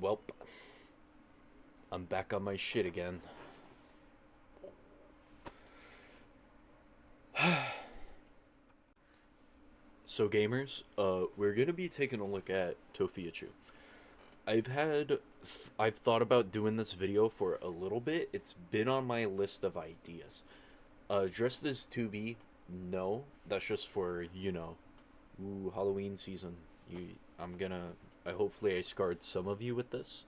Welp, I'm back on my shit again. So gamers, we're gonna be taking a look at Tophiachu. I've had, I've thought about doing this video for a little bit. It's been on my list of ideas. Dressed as 2B, no, that's just for, ooh, Halloween season. You, I'm gonna, I hopefully I scarred some of you with this.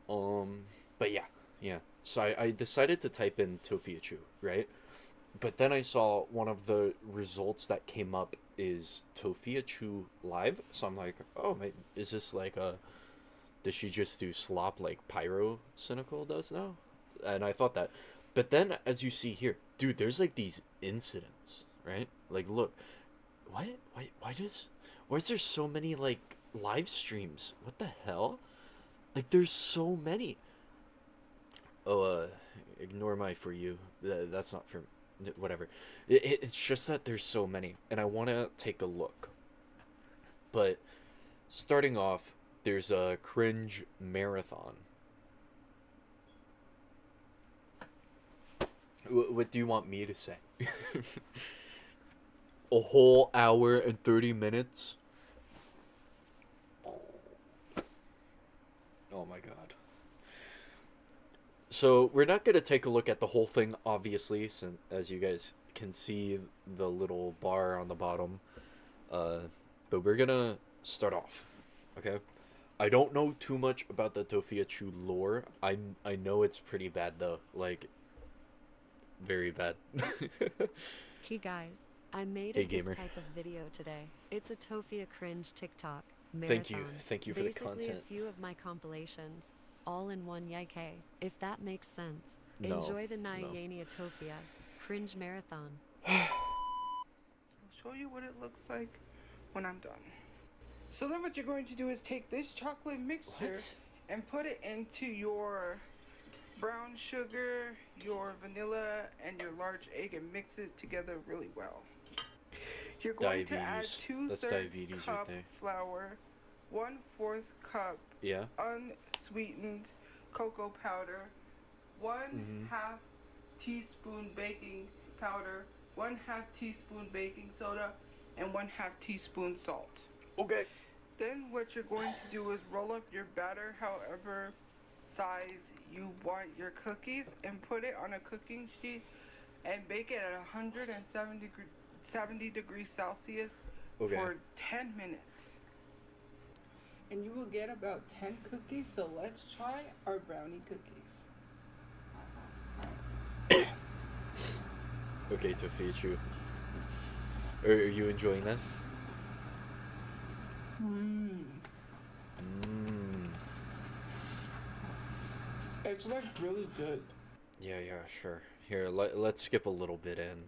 Um, but yeah. So I decided to type in Tophiachu, right? But then I saw one of the results that came up is Tophiachu live. So I'm like, oh, is this like a? Does she just do slop like Pyro Cynical does now? And I thought that, but then as you see here, dude, there's like these incidents, right? Like, look, what? Why is there so many like live streams? What the hell? Like, there's so many. Oh, ignore my for you. That's not for whatever. It's just that there's so many, and I want to take a look. But starting off, there's a cringe marathon. What do you want me to say? A whole hour and 30 minutes? Oh my god. So we're not going to take a look at the whole thing, obviously, since as you guys can see the little bar on the bottom. Uh, but we're gonna start off, okay? I don't know too much about the Tophiachu lore. I know it's pretty bad though, like very bad. Hey guys, I made a Hey dick gamer, type of video today. It's a Tophia cringe TikTok thank you, marathon. thank you for the Basically a content. few of my compilations, all in one yike, if that makes sense. No, Enjoy the no. Nyania Tophia cringe marathon. I'll show you what it looks like when I'm done. So then what you're going to do is take this chocolate mixture What? and put it into your brown sugar, your vanilla, and your large egg and mix it together really well. You're going to add Diabetes. That's 2/3 diabetes right cup there. flour, 1/4 cup Yeah. unsweetened cocoa powder, one Mhm. half teaspoon baking powder, 1/2 teaspoon baking soda, and 1/2 teaspoon salt. Okay. Then what you're going to do is roll up your batter however size you want your cookies and put it on a cooking sheet and bake it at 70 degrees Celsius Okay. for 10 minutes. And you will get about 10 cookies, so let's try our brownie cookies. Okay, Tophiachu. Are you enjoying this? Mmm. Mmm. It's like really good. Yeah, sure. Here, let's skip a little bit in.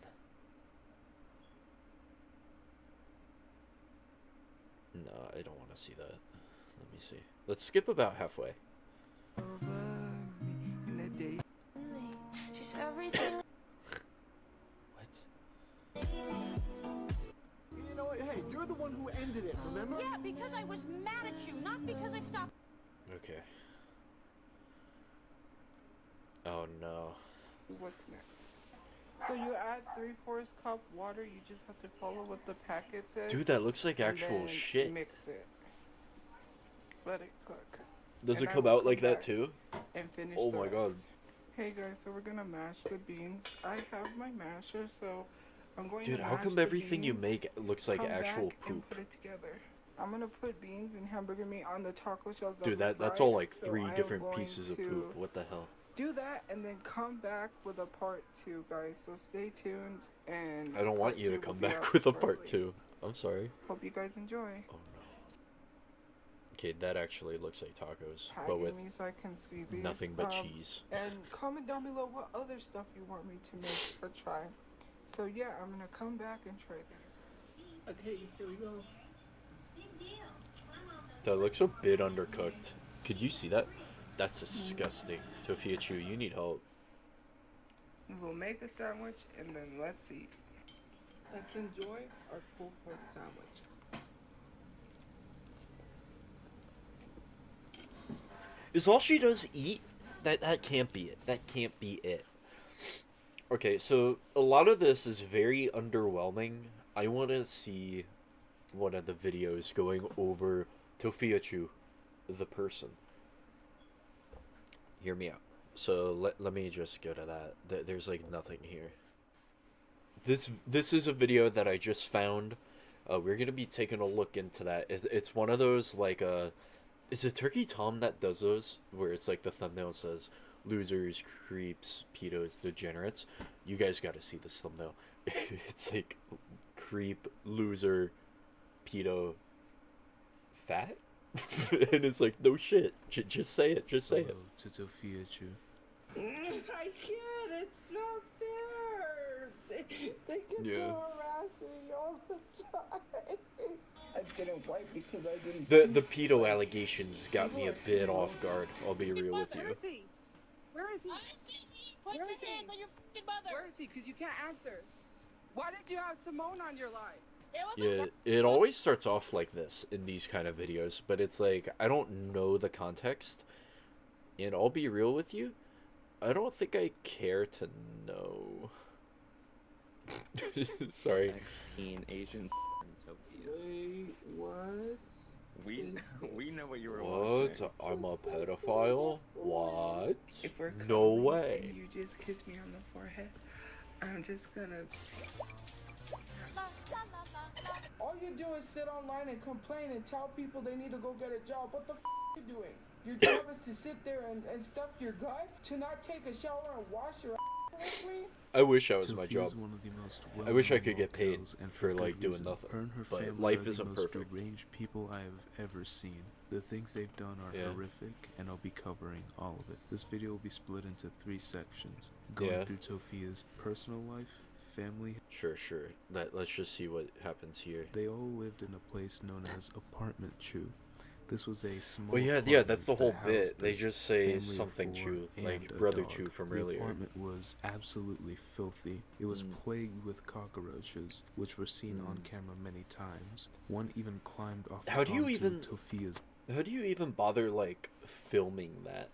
No, I don't want to see that. Let me see. Let's skip about halfway. In a day. She's everything. What? You know what? Hey, you're the one who ended it, remember? Yeah, because I was mad at you, not because I stopped. Okay. Oh no. What's next? So you add 3/4 cup water. You just have to follow what the packet says. Dude, that looks like and actual then shit. Mix it. Let it cook. Does And it I come will out like that back too? And finish Oh the my rest. god. Hey guys, so we're gonna mash the beans. I have my masher, so I'm going Dude, to how mash come the everything you beans, make looks like come actual back, and poop? put it together. I'm gonna put beans and hamburger meat on the taco shells. Dude, were that's fried, all like so 3 I am different going pieces of to poop. What the hell? do that and then come back with a part 2, guys. So stay tuned and I don't want part you to 2 will come be back out with a part shortly. 2. I'm sorry. Hope you guys enjoy. Oh no. Okay, that actually looks like tacos, but Tagging with me so I can see these. nothing but cheese. And comment down below what other stuff you want me to make or try. So yeah, I'm gonna come back and try these. Okay, here we go. That looks a bit undercooked. Could you see that? That's disgusting. Tophiachu, you need help. We will make a sandwich and then let's eat. Let's enjoy our pulled pork sandwich. Is all she does eat? That can't be it. That can't be it. Okay, so a lot of this is very underwhelming. I want to see one of the videos going over Tophiachu, the person. Hear me out. So let me just go to that. There's like nothing here. This is a video that I just found. We're gonna be taking a look into that. It's one of those like is it Turkey Tom that does those where it's like the thumbnail says losers, creeps, pedos, degenerates. You guys got to see this thumbnail. It's like creep, loser, pedo, fat, and it's like no shit. Just say it. Just say it. To Tophiachu. I can't. It's not fair. They get to harass me all the time. I didn't wipe because I didn't. The pedo allegations got me a bit off guard. I'll be real with you. Where is he? Where is he? Put Where your is he? hand on your fucking mother. Where is he? Because you can't answer. Why did you have Simone on your live? Yeah, it always starts off like this in these kind of videos, but it's like I don't know the context, and I'll be real with you, I don't think I care to know. Sorry. Teen Asian Tophia. Wait, what? We know what you were What? watching. I'm a pedophile? What? If we're No cuddling way. and you just kiss me on the forehead, I'm just gonna. All you do is sit online and complain and tell people they need to go get a job. What the are you doing? Your job is to sit there and stuff your guts? To not take a shower and wash your with me? I wish that was my Tophia job. is one of the most I wish I well-known could get paid locals, and for good like doing reason. nothing. Her and her But family life are the isn't most perfect. deranged people I have ever seen. The things they've done are Yeah. horrific, and I'll be covering all of it. This video will be split into 3 sections, going Yeah. through Tophia's personal life, family. Sure. Let's just see what happens here. They all lived in a place known as Apartment Chu. This was a small. Well, yeah, apartment that's the that whole housed bit. They this just say family of something 4 Chu, like and a Brother dog. Chu from the earlier. apartment was absolutely filthy. It was plagued with cockroaches, which were seen on camera many times. One even climbed off. How do you onto even- Tophia's How do you even bother like filming that?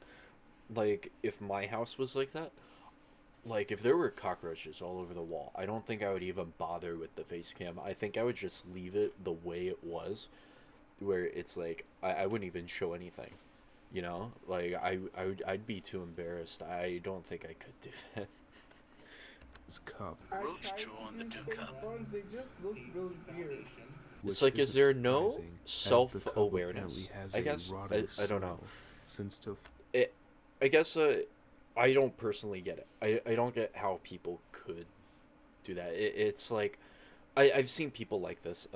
Like if my house was like that, like if there were cockroaches all over the wall, I don't think I would even bother with the face cam. I think I would just leave it the way it was, where it's like I wouldn't even show anything. You know, like I'd be too embarrassed. I don't think I could do that. cup. I tried to do space buns, they just look really weird. It's which like, is isn't there no surprising, as the couple self-awareness? apparently has I a guess rotten I don't know. smell. Since I guess I don't personally get it. I don't get how people could do that. It's like I've seen people like this.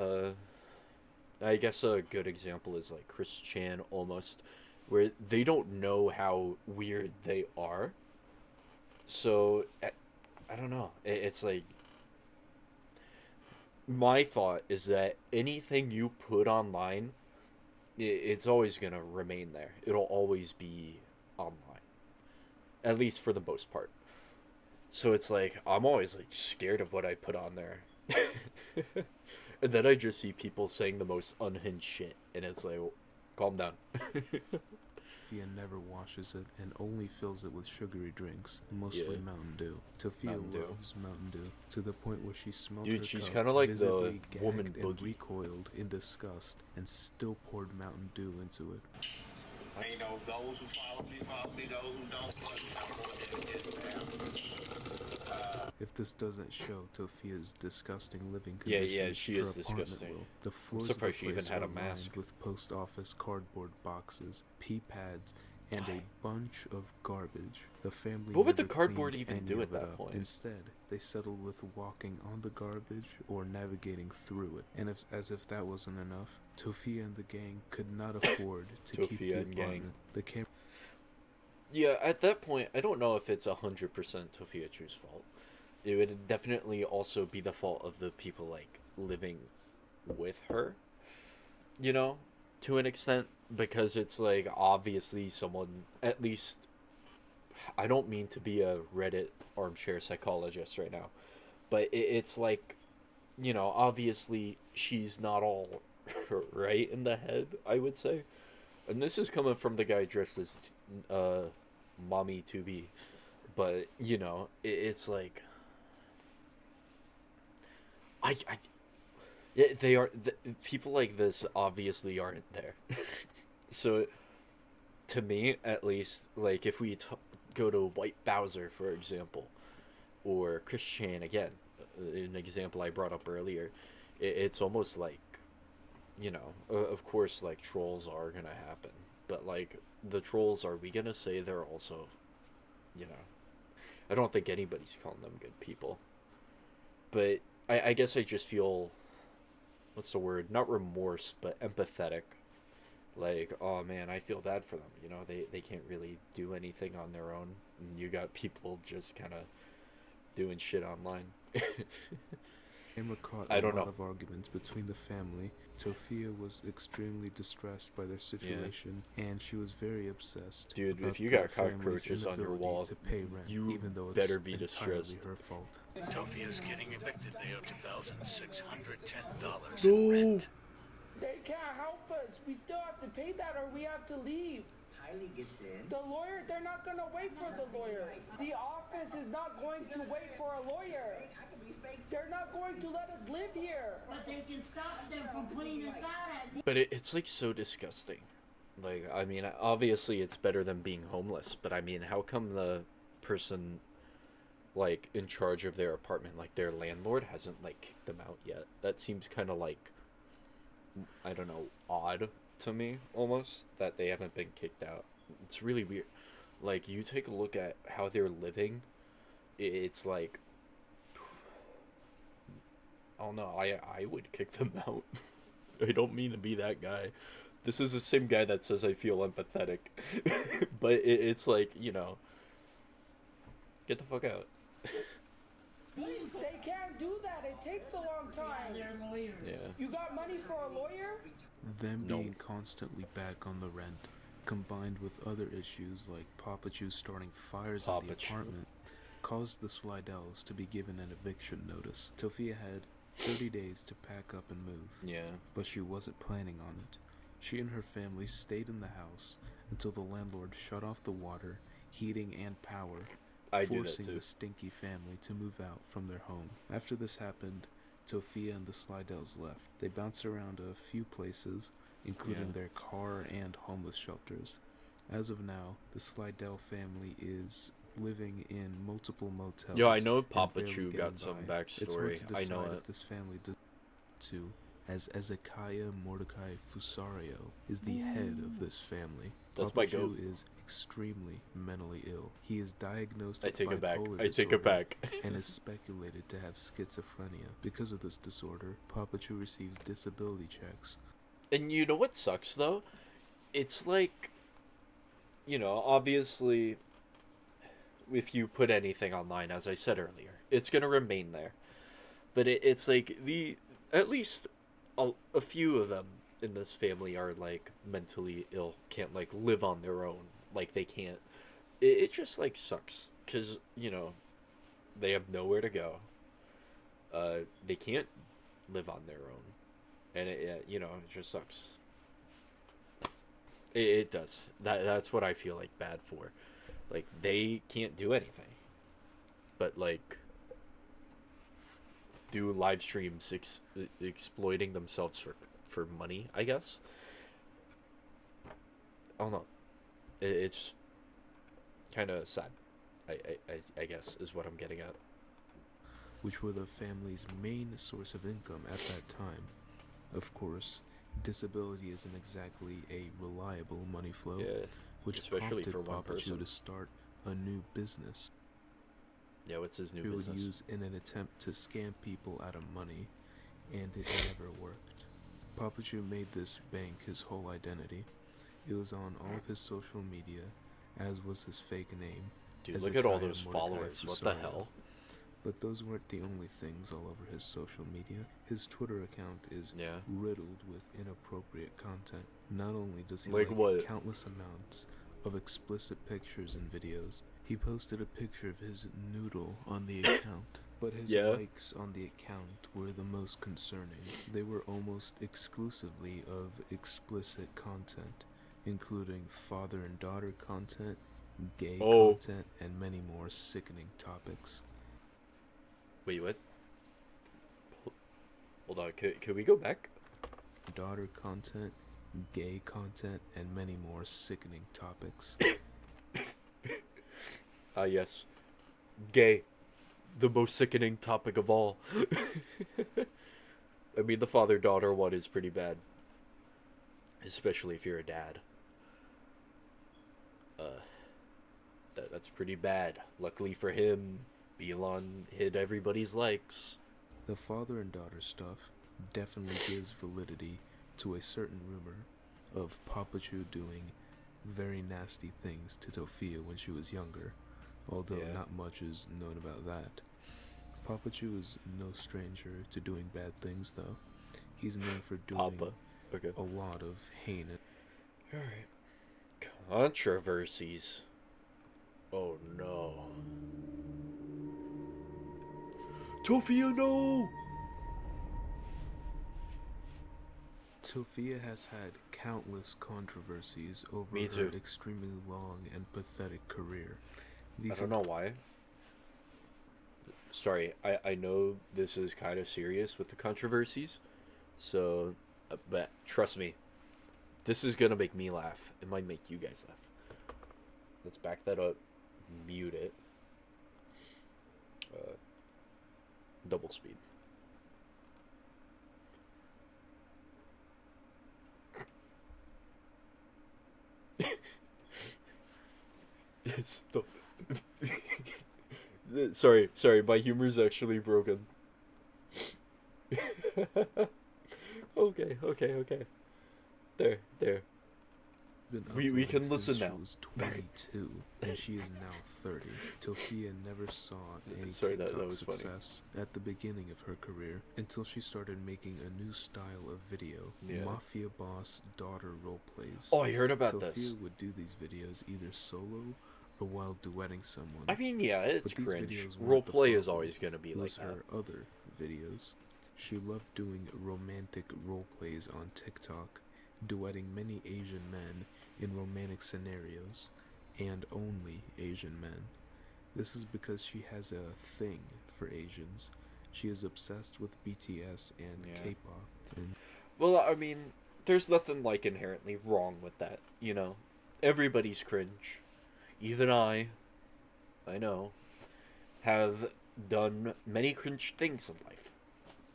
I guess a good example is like Chris Chan almost, where they don't know how weird they are. So I don't know. It's like my thought is that anything you put online, it's always gonna remain there. It'll always be online, at least for the most part. So it's like I'm always like scared of what I put on there. And then I just see people saying the most unhinged shit, and it's like, calm down. Tophia never washes it and only fills it with sugary drinks, mostly Yeah. Mountain Dew. Tophia Mountain Dew. loves Mountain Dew to the point where she smelled Dude, her she's cup, kinda like the visibly woman gagged and Boogie. recoiled in disgust, and still poured Mountain Dew into it. You know, those who follow me, those who don't follow me, If this doesn't show Tophia's disgusting living Yeah, conditions, she her is apartment disgusting. will. The floors surprised of the she even place had a were lined mask. with post office cardboard boxes, pee pads, and a bunch of garbage. The family What would the never cardboard cleaned even any do of at it that up. point? Instead, they settled with walking on the garbage or navigating through it. And as if that wasn't enough, Tophia and the gang could not afford to keep Tophia the and gang. apartment. The camera Yeah, at that point, I don't know if it's 100% Tophiachu's fault. It would definitely also be the fault of the people, like, living with her, you know, to an extent, because it's, like, obviously someone, at least, I don't mean to be a Reddit armchair psychologist right now, but it's like, you know, obviously she's not all right in the head, I would say. And this is coming from the guy dressed as mommy to be, but you know, it's like I yeah, they are people like this obviously aren't there. So to me, at least, like if we go to White Bowser, for example, or Christian again, an example I brought up earlier, it's almost like, you know, of course, like trolls are gonna happen, but like the trolls, are we gonna say they're also, you know, I don't think anybody's calling them good people, but I guess I just feel, what's the word? Not remorse, but empathetic. Like, oh man, I feel bad for them. You know, they can't really do anything on their own. And you got people just kind of doing shit online. Camera caught I a don't lot know. of arguments between the family. Tophia was extremely distressed by their situation, and she was very obsessed. Dude, about if you their got family's cockroaches on your inability wall, to pay rent, you even though it's better be entirely distressed. her fault. Tophia's getting evicted. They owe $2,610 No. in rent. They can't help us. We still have to pay that or we have to leave. Kylie gets in. The lawyer, they're not going to wait for the lawyer. The office is not going to wait for a lawyer. They're not going to let us live here. But they can stop them from putting us out at But it's like so disgusting. Like, I mean, obviously it's better than being homeless, but I mean, how come the person like in charge of their apartment, like their landlord, hasn't like kicked them out yet? That seems kind of like, I don't know, odd to me almost, that they haven't been kicked out. It's really weird. Like, you take a look at how they're living, it's like, I don't know, I would kick them out. I don't mean to be that guy. This is the same guy that says I feel empathetic. But it's like, you know, get the fuck out. They can't do that. It takes a long time. Yeah. You got money for a lawyer? Them No. being constantly back on the rent, combined with other issues like Tophiachu starting fires in the Tophiachu. apartment, caused the Slidells to be given an eviction notice. Tophia had 30 days to pack up and move, Yeah. but she wasn't planning on it. She and her family stayed in the house until the landlord shut off the water, heating, and power, I do that forcing too. the stinky family to move out from their home. After this happened, Tophia and the Slidells left. They bounced around a few places, including Yeah. their car and homeless shelters. As of now, the Slidell family is living in multiple motels. Yo, I know and barely Tophiachu got getting some by. It's hard backstory. to I decide know if it. this family does to, as Ezekiah Mordecai Fusario is the head of this family. That's my Tophiachu goat. is extremely mentally ill. He is diagnosed I with take it back. bipolar I take it disorder back. and is speculated to have schizophrenia. Because of this disorder, Tophiachu receives disability checks. And you know what sucks though? It's like, you know, obviously, if you put anything online, as I said earlier, it's gonna remain there. But it's like at least a few of them in this family are like mentally ill, can't like live on their own, like they can't. It just like sucks because, you know, they have nowhere to go. They can't live on their own, and you know, it just sucks. It does. That's what I feel like bad for. Like, they can't do anything but like do live streams exploiting themselves for money, I guess. I don't know. It's kind of sad. I guess is what I'm getting at. which were the family's main source of income at that time. Of course, disability isn't exactly a reliable money flow, Yeah, which especially prompted for one Tophiachu person. to start a new business. Yeah, what's his new He would business? use in an attempt to scam people out of money, and it never worked. Tophiachu made this bank his whole identity. It was on all of his social media, as was his fake name. Dude, look at all Hezekiah those Mordecai followers. What the Fusario. hell? But those weren't the only things all over his social media. His Twitter account is Yeah. riddled with inappropriate content. Not only does he Like like what? countless amounts of explicit pictures and videos, he posted a picture of his noodle on the account. But his Yeah. likes on the account were the most concerning. They were almost exclusively of explicit content, including father and daughter content, gay Oh. content, and many more sickening topics. Wait, what? Hold on, can we go back? Daughter content, gay content, and many more sickening topics. Ah, yes. Gay. The most sickening topic of all. I mean, the father-daughter one is pretty bad. Especially if you're a dad. That's pretty bad. Luckily for him, Elon hid everybody's likes. The father and daughter stuff definitely gives validity to a certain rumor of Tophiachu doing very nasty things to Tophia when she was younger, although Yeah. not much is known about that. Tophiachu is no stranger to doing bad things, though. He's known for doing Papa. Okay. a lot of heinous. Alright. Controversies. Oh no. Tophia, no! Tophia has had countless controversies over Me her too. extremely long and pathetic career. I don't know why. Sorry, I know this is kind of serious with the controversies, so, but trust me, this is gonna make me laugh. It might make you guys laugh. Let's back that up, mute it, double speed. Stop. Sorry, my humor's actually broken. Okay. There. Been We uploading can listen since now. She was 22 and she is now 30. Tophia never saw any Sorry, that TikTok was funny. success at the beginning of her career until she started making a new style of video, Yeah. Mafia Boss Daughter Roleplays. Oh, I heard about Tophia this. would do these videos either solo or while duetting someone. I mean, yeah, it's But these cringe. videos weren't the Roleplay is problem. always gonna be It like was that. her other videos. She loved doing romantic roleplays on TikTok, duetting many Asian men in romantic scenarios, and only Asian men. This is because she has a thing for Asians. She is obsessed with BTS and Yeah. K-pop. And Well, I mean, there's nothing like inherently wrong with that, you know. Everybody's cringe. Even I know, have done many cringe things in life.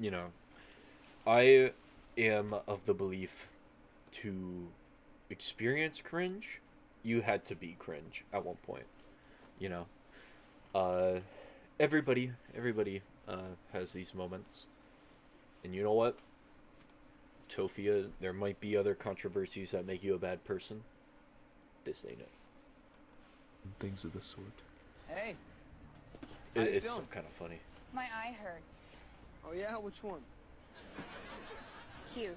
You know, I am of the belief to experience cringe, you had to be cringe at one point. You know, everybody has these moments, and you know what? Tophia, there might be other controversies that make you a bad person. This ain't it. things of the sort. Hey. How you It's feeling? kind of funny. My eye hurts. Oh yeah, which one? Cute.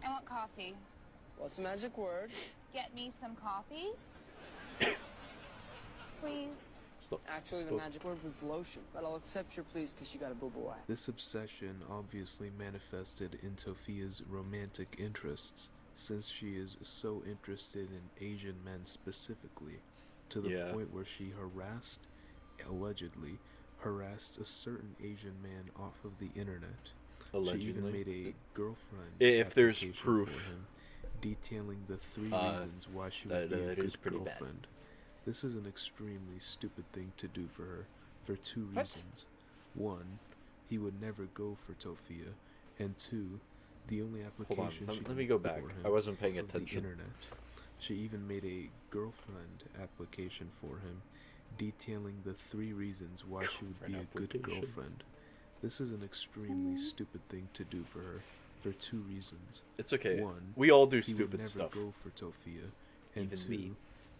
I want coffee. What's the magic word? Get me some coffee. Please. Stop. Actually, the Stop. magic word was lotion, but I'll accept your please because you got a boo-boo eye. This obsession obviously manifested in Tophia's romantic interests, since she is so interested in Asian men specifically, to the Yeah. point where she allegedly harassed a certain Asian man off of the internet. She even Allegedly. made a girlfriend If there's application proof. for him, detailing the 3 Uh, reasons why she that- would be a that good is pretty bad. girlfriend. This is an extremely stupid thing to do for her, for 2 What? reasons. 1, he would never go for Tophia, and 2, the only Hold on, application she let me go made back. for him I wasn't paying of the attention. internet. She even made a girlfriend application for him, detailing the 3 reasons why she would be a Girlfriend good application. girlfriend. This is an extremely stupid thing to do for her, for 2 reasons. It's okay. 1, We all do he would stupid never stuff. go for Tophia, and Even 2, me.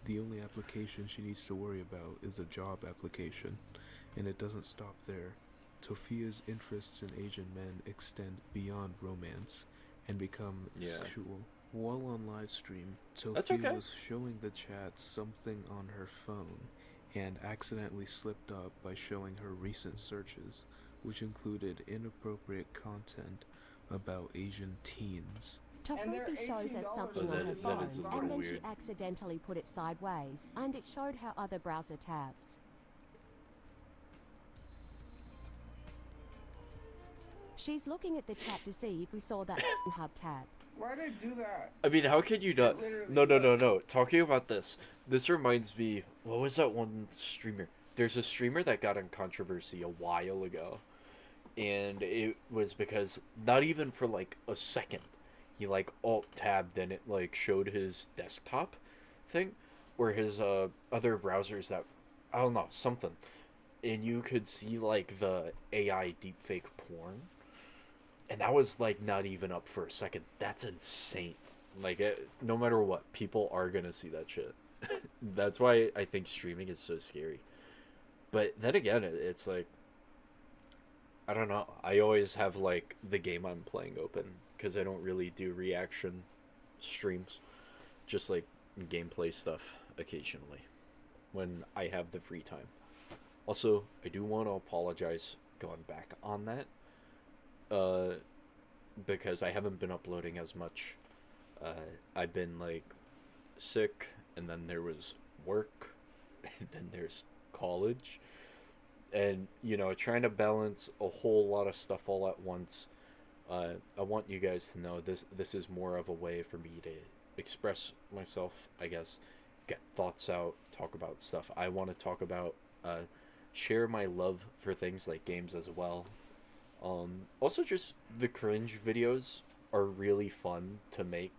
the only application she needs to worry about is a job application, and it doesn't stop there. Tophia's interests in Asian men extend beyond romance and become Yeah. sexual. While on live stream, That's Tophia okay. was showing the chat something on her phone and accidentally slipped up by showing her recent searches, which included inappropriate content about Asian teens. Tophia shows us something Oh, on her that phone, is a and little then she weird. accidentally put it sideways, and it showed her other browser tabs. She's looking at the chat to see if we saw that hub tab. Why'd I do that? I mean, how could you not? No. Talking about this reminds me. What was that one streamer? There's a streamer that got in controversy a while ago, and it was because not even for like a second, he like alt tabbed and it like showed his desktop thing, or his other browsers that I don't know something, and you could see like the AI deepfake porn. And that was like not even up for a second. That's insane. Like no matter what, people are gonna see that shit. That's why I think streaming is so scary. But then again, it's like I don't know. I always have like the game I'm playing open because I don't really do reaction streams, just like gameplay stuff occasionally when I have the free time. Also, I do want to apologize going back on that. Because I haven't been uploading as much. I've been like sick, and then there was work, and then there's college, and trying to balance a whole lot of stuff all at once. I want you guys to know this is more of a way for me to express myself, I guess, get thoughts out, talk about stuff I want to talk about, share my love for things like games as well. Also just the cringe videos are really fun to make.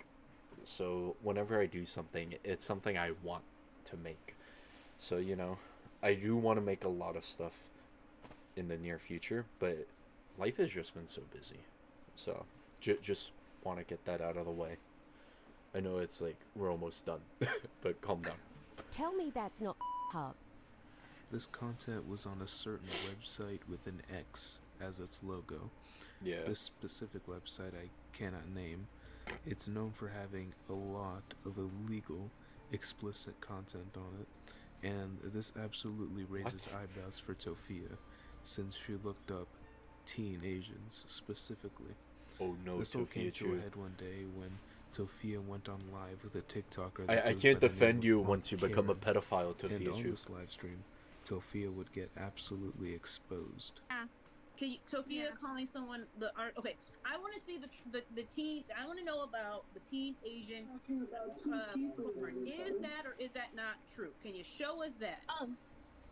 So whenever I do something, it's something I want to make. So, I do want to make a lot of stuff in the near future, but life has just been so busy. So, just want to get that out of the way. I know it's like we're almost done, but calm down. Tell me that's not hub. This content was on a certain website with an X as its logo. Yeah. This specific website I cannot name. It's known for having a lot of illegal, explicit content on it, and this absolutely raises eyebrows for Tophia, since she looked up teen Asians specifically. Oh no, this all came to a Tophiachu. head one day when Tophia went on live with a TikToker that I goes can't by the name defend of you Aunt once you become a Karen. pedophile, And on Tophiachu. this live stream, Tophia would get absolutely exposed. Can you, Tophia calling someone the art? Okay, I want to see the teen. I want to know about the teen Asian porn. Is that or is that not true? Can you show us that?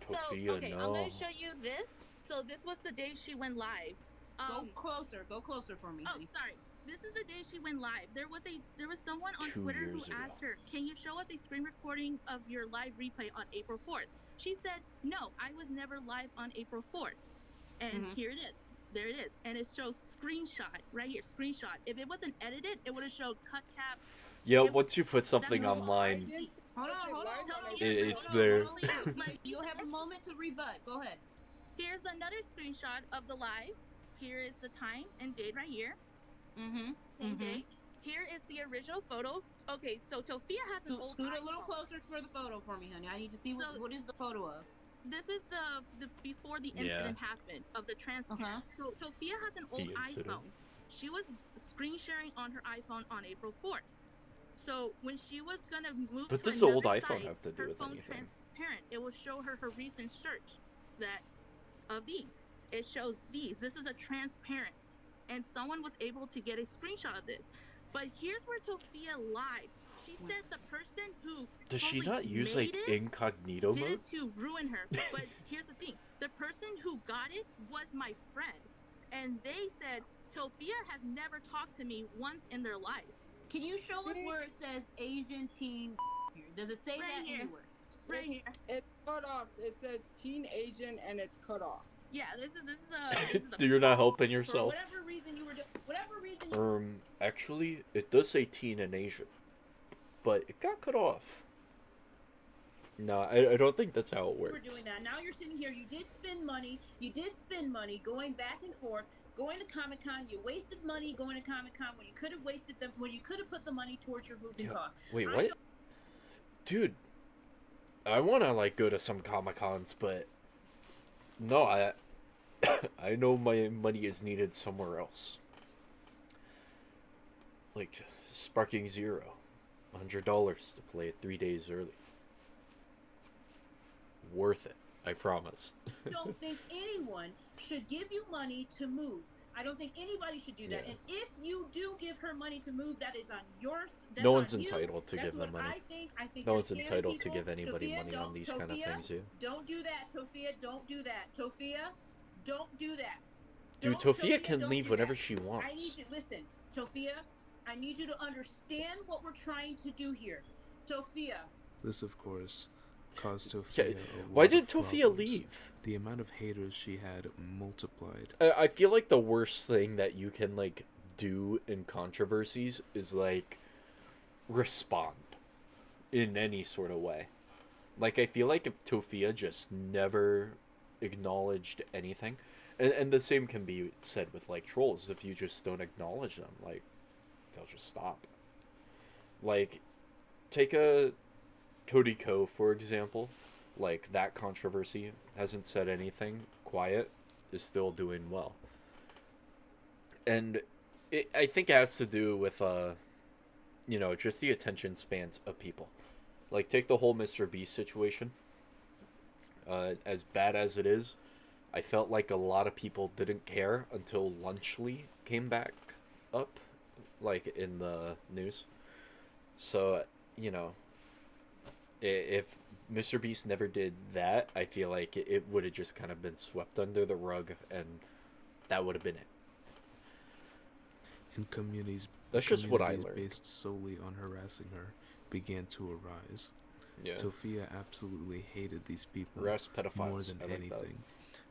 Tophia, okay, I'm gonna show you this. So this was the day she went live. Go closer for me. Oh, honey. sorry. This is the day she went live. There was someone on 2 Twitter who years ago. asked her, "Can you show us a screen recording of your live replay on April 4th?" She said, "No, I was never live on April 4th." And here it is. There it is. And it shows screenshot right here. Screenshot. If it wasn't edited, it would have showed cut cap. Yeah, once you put something online, Hold on. it's there. You'll have a moment to rebut. Go ahead. Here's another screenshot of the live. Here is the time and date right here. Same date. Here is the original photo. Okay, so Tophia has an old Scoot a iPhone. little closer for the photo for me, honey. I need to see what is the photo of. This is the before the incident happened of the transparent. So Tophia has an old iPhone. She was screen sharing on her iPhone on April 4th. So when she was gonna move But to does the another old iPhone site, have to do her with phone anything? transparent. It will show her recent search of these. It shows these. This is a transparent, and someone was able to get a screenshot of this. But here's where Tophia lied. She said the person who Does she totally not use made like it incognito did mode? it to ruin her. But here's the thing: the person who got it was my friend, and they said Tophia has never talked to me once in their life. Can you show us where it says Asian teen? Does it say that anywhere? Right here. It's cut off. It says teen Asian and it's cut off. Yeah, this is a You're not helping For yourself. whatever reason you were doing, whatever reason. Actually, it does say teen and Asian, but it got cut off. No, I don't think that's how it You works. were doing that. Now you're sitting here. You did spend money. You did spend money going back and forth, going to Comic-Con. You wasted money going to Comic-Con when you could have wasted them. When you could have put the money towards your moving costs. Wait, what? Dude, I want to like go to some Comic-Cons, but no, I know my money is needed somewhere else. Like Sparking Zero, $100 to play it 3 days early. Worth it, I promise. I don't think anyone should give you money to move. I don't think anybody should do that. Yeah. And if you do give her money to move, that is on yours. No one's entitled to That's give them what money. I think No you're one's scamming entitled to people. give anybody Tophia, money on these kind of Tophia, things, yeah. Don't do that, Tophia. Don't do that, Tophia. Don't do that. Dude, Don't, Tophia can don't leave do whenever that. she wants. I need you. Listen, Tophia. I need you to understand what we're trying to do here, Tophia. This, of course, caused Tophia Okay, a why lot did of Tophia problems. leave? The amount of haters she had multiplied. I feel like the worst thing that you can, like, do in controversies is, like, respond in any sort of way. Like, I feel like if Tophia just never acknowledged anything, and the same can be said with, like, trolls. If you just don't acknowledge them, like, they'll just stop. Like, take a Cody Ko, for example. Like, that controversy hasn't said anything. Quiet is still doing well. And I think it has to do with, you know, just the attention spans of people. Like, take the whole Mr. Beast situation. As bad as it is, I felt like a lot of people didn't care until Lunchly came back up, like, in the news. So, you know, if Mr. Beast never did that, I feel like it would have just kind of been swept under the rug, and that would have been it. And communities, That's just what I learned. based solely on harassing her began to arise. Yeah. Tophia absolutely hated these people Harass pedophiles. more than I like that. anything,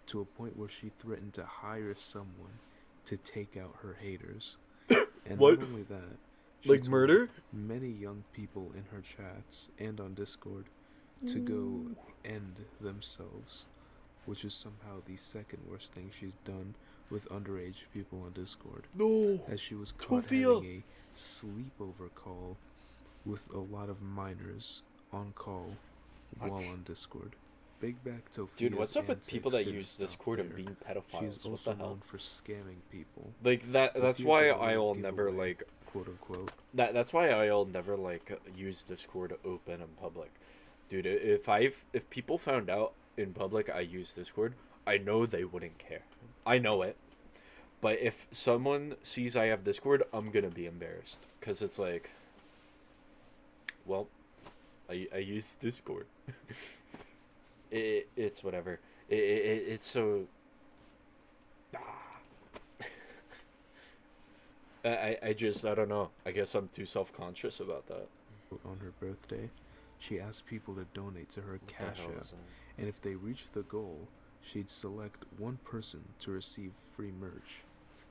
to a point where she threatened to hire someone to take out her haters. And What? not only that, she Like told murder? many young people in her chats and on Discord to go end themselves, which is somehow the second worst thing she's done with underage people on Discord. No! As she was caught Tophia! having a sleepover call with a lot of minors on call What? while on Discord. Big back Tophia's Dude, what's up with antics people that didn't use stop Discord and there. being She's pedophiles? What also the hell? known for scamming people. Like, that's Tophia why did a little I'll never, giveaway, like... quote unquote. That's why I'll never, like, use Discord open in public. Dude, if people found out in public I use Discord, I know they wouldn't care. I know it. But if someone sees I have Discord, I'm gonna be embarrassed. Because it's like... Well, I use Discord. It's whatever. It's so... I don't know. I guess I'm too self-conscious about that. On her birthday, she asked people to donate to her What the Cash hell App, is that? and if they reached the goal, she'd select one person to receive free merch.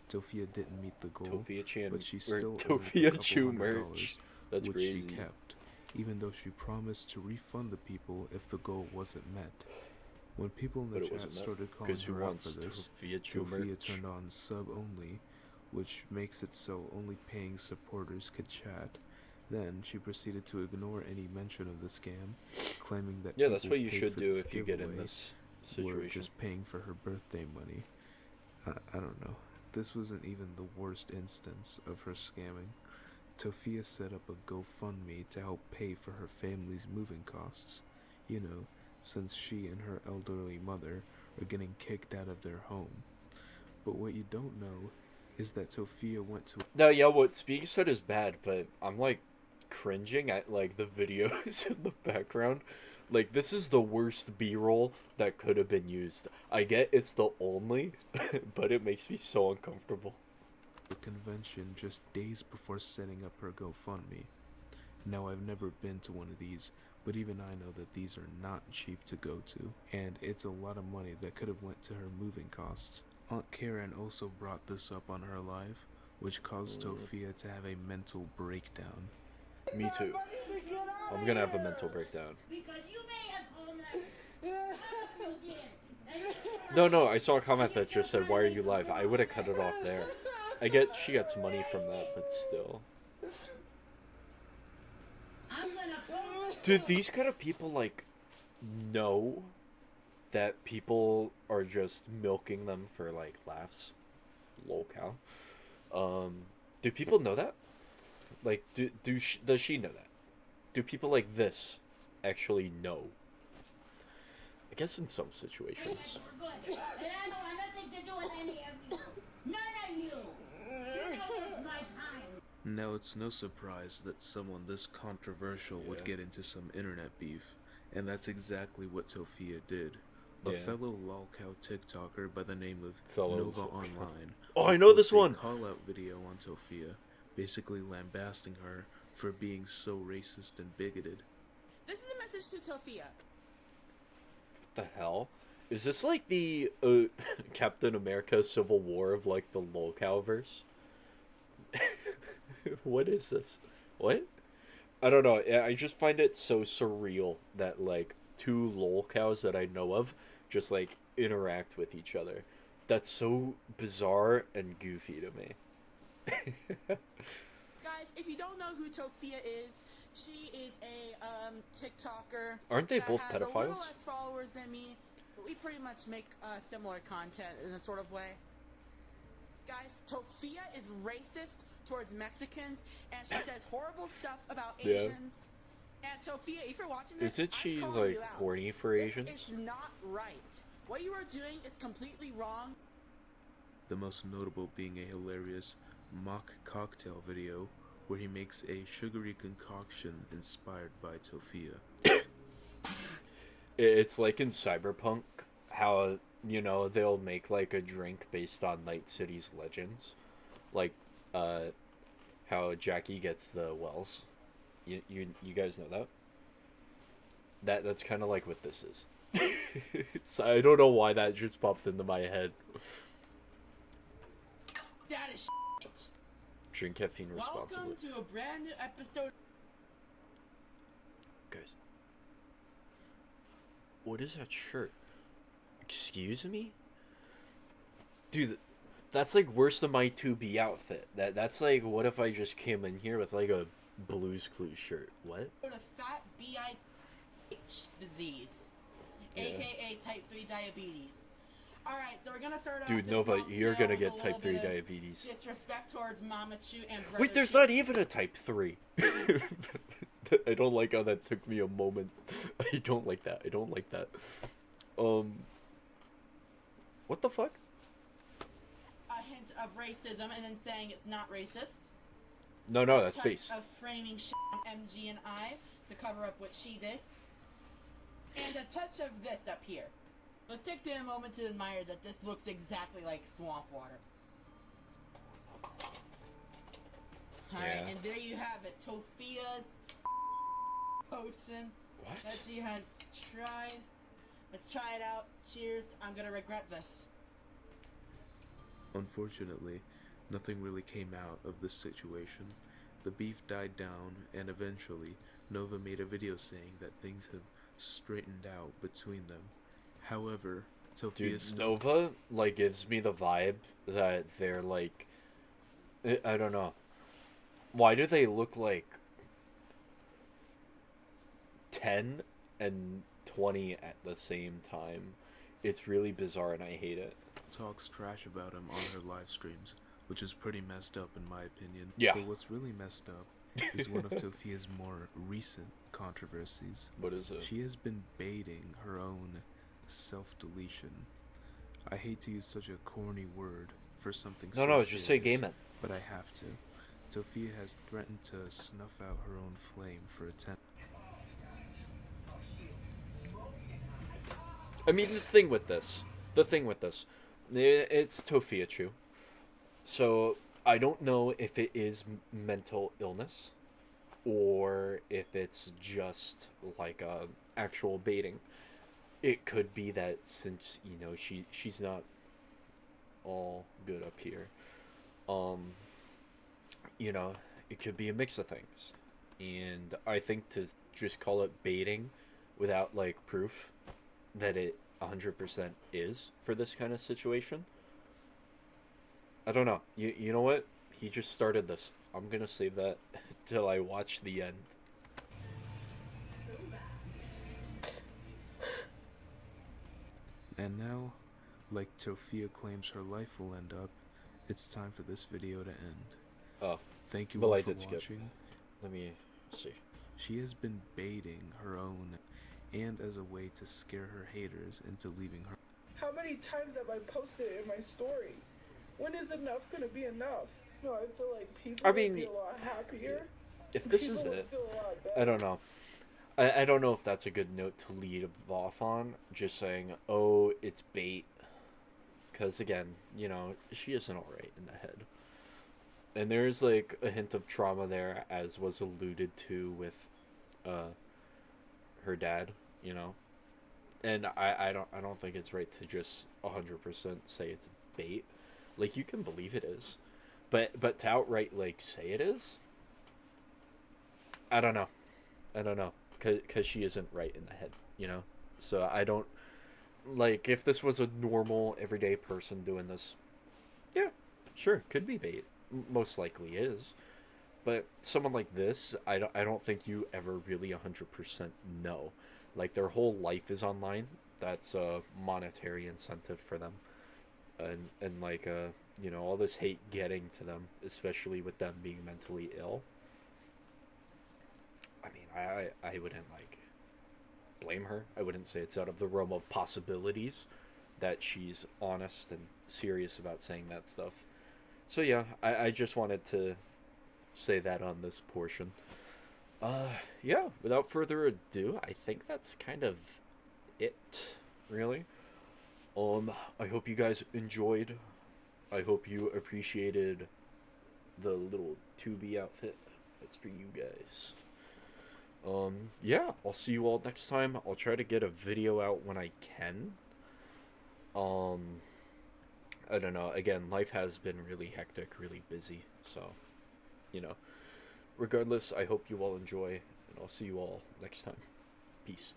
Tophia didn't meet the goal, Tophiachu but she or still Tophiachu owed merch. That's which crazy. she kept, even though she promised to refund the people if the goal wasn't met. When people in the But it chat wasn't met, started calling 'cause who her out wants for this, Tophiachu Tophia merch? turned on sub only, which makes it so only paying supporters could chat. Then she proceeded to ignore any mention of the scam, claiming that Yeah, that's people what you paid should for do this if you get in giveaway this were situation. just paying for her birthday money. I don't know. This wasn't even the worst instance of her scamming. Tophia set up a GoFundMe to help pay for her family's moving costs. You know, since she and her elderly mother are getting kicked out of their home. But what you don't know is that Tophia went to... No, yeah, what's being said is bad, but I'm, like, cringing at, like, the videos in the background. Like, this is the worst B-roll that could have been used. I get it's the only, but it makes me so uncomfortable. The convention just days before setting up her GoFundMe. Now, I've never been to one of these, but even I know that these are not cheap to go to, and it's a lot of money that could have went to her moving costs. Aunt Karen also brought this up on her live, which caused Tophia to have a mental breakdown. Me too. I'm gonna have a mental breakdown. No, I saw a comment that just said, "Why are you live?" I would have cut it off there. I get she gets money from that, but still. Did these kind of people, like, know that people are just milking them for, like, laughs? Lol cow. Do people know that? Like, does she know that? Do people like this actually know? I guess in some situations. And I don't want nothing to do with any of you. None of you. You don't waste my time. Now, it's no surprise that someone this controversial would get into some internet beef, and that's exactly what Tophia did. A Yeah. fellow lolcow TikToker by the name of Fellow Nova lolcow. Online. Oh, I know this posted a one. call-out video on Tophia, basically lambasting her for being so racist and bigoted. This is a message to Tophia. What the hell? Is this like the Captain America Civil War of like the lolcowverse? What is this? What? I don't know. I just find it so surreal that like two lolcows that I know of just like interact with each other. That's so bizarre and goofy to me. Guys, if you don't know who Tophia is, she is a TikToker. Aren't they that both has a little pedophiles? less followers than me, but we pretty much make similar content in a sort of way. Guys, Tophia is racist towards Mexicans, and she says horrible stuff about Yeah. Asians. And Tophia, if you're watching this, Isn't she I'm calling like you out. horny for Asians? This is not right. What you are doing is completely wrong. The most notable being a hilarious mock cocktail video where he makes a sugary concoction inspired by Tophia. It's like in Cyberpunk, how, you know, they'll make like a drink based on Night City's legends. Like, how Jackie gets the wells. You guys know that? That's kind of like what this is. So I don't know why that just popped into my head. That is shit. Drink caffeine responsibly. Welcome to a brand new episode. Guys. What is that shirt? Excuse me? Dude, that's like worse than my 2B outfit. That's like, what if I just came in here with like a Blue's Clues shirt? What? A fat BIH disease, Yeah. aka type 3 diabetes. Alright, so we're gonna start off Dude, this Nova, mocktail you're gonna with get a type 3 little bit of diabetes. Disrespect towards Mamachu and Brother Wait, there's Chu. not even a type 3. I don't like how that took me a moment. I don't like that. I don't like that. What the fuck? A hint of racism and then saying it's not racist. No, no, A that's touch based. of framing shit on MG and I to cover up what she did. And a touch of this up here. Let's take a moment to admire that this looks exactly like swamp water. Alright, Yeah. and there you have it. Tophia's potion that she has tried. Let's try it out. Cheers. I'm gonna regret this. Unfortunately, nothing really came out of this situation. The beef died down, and eventually, Nova made a video saying that things have straightened out between them. However, Tophia Dude, Nova, like, gives me the vibe that they're, like... I don't know. Why do they look like 10 and 20 at the same time? It's really bizarre and I hate it. talks trash about him on her live streams, which is pretty messed up in my opinion. Yeah. But what's really messed up is one of Tophia's more recent controversies. What is it? She has been baiting her own self-deletion. I hate to use such a corny word for something so No, just say serious, gay men. but I have to. Tophia has threatened to snuff out her own flame for attempt. I mean, the thing with this, it's Tophiachu. So, I don't know if it is mental illness, or if it's just, like, actual baiting. It could be that since, you know, she's not all good up here, you know, it could be a mix of things. And I think to just call it baiting without, like, proof that it 100% is for this kind of situation, I don't know. You know what? He just started this. I'm gonna save that till I watch the end. And now, like Tophia claims her life will end up, it's time for this video to end. Oh. thank you The all light for did skip. watching. Let me see. She has been baiting her own, and as a way to scare her haters into leaving her. How many times have I posted it in my story? When is enough gonna be enough? No, I feel like people would be a lot happier. If this People is would it, feel a lot I better. don't know. I don't know if that's a good note to lead off on, just saying, oh, it's bait. Because, again, you know, she isn't alright in the head. And there's, like, a hint of trauma there, as was alluded to with her dad, you know? And I don't think it's right to just 100% say it's bait. Like, you can believe it is. But to outright, like, say it is? I don't know. Because she isn't right in the head, you know? So I don't... Like, if this was a normal, everyday person doing this, yeah, sure, could be bait. Most likely is. But someone like this, I don't think you ever really 100% know. Like, their whole life is online. That's a monetary incentive for them. And like, you know, all this hate getting to them, especially with them being mentally ill. I mean, I wouldn't, like, blame her. I wouldn't say it's out of the realm of possibilities that she's honest and serious about saying that stuff. So yeah, I just wanted to say that on this portion. Yeah, without further ado, I think that's kind of it, really. I hope you guys enjoyed. I hope you appreciated the little Tubi outfit. That's for you guys. Yeah, I'll see you all next time. I'll try to get a video out when I can. I don't know. Again, life has been really hectic, really busy. So, you know. Regardless, I hope you all enjoy, and I'll see you all next time. Peace.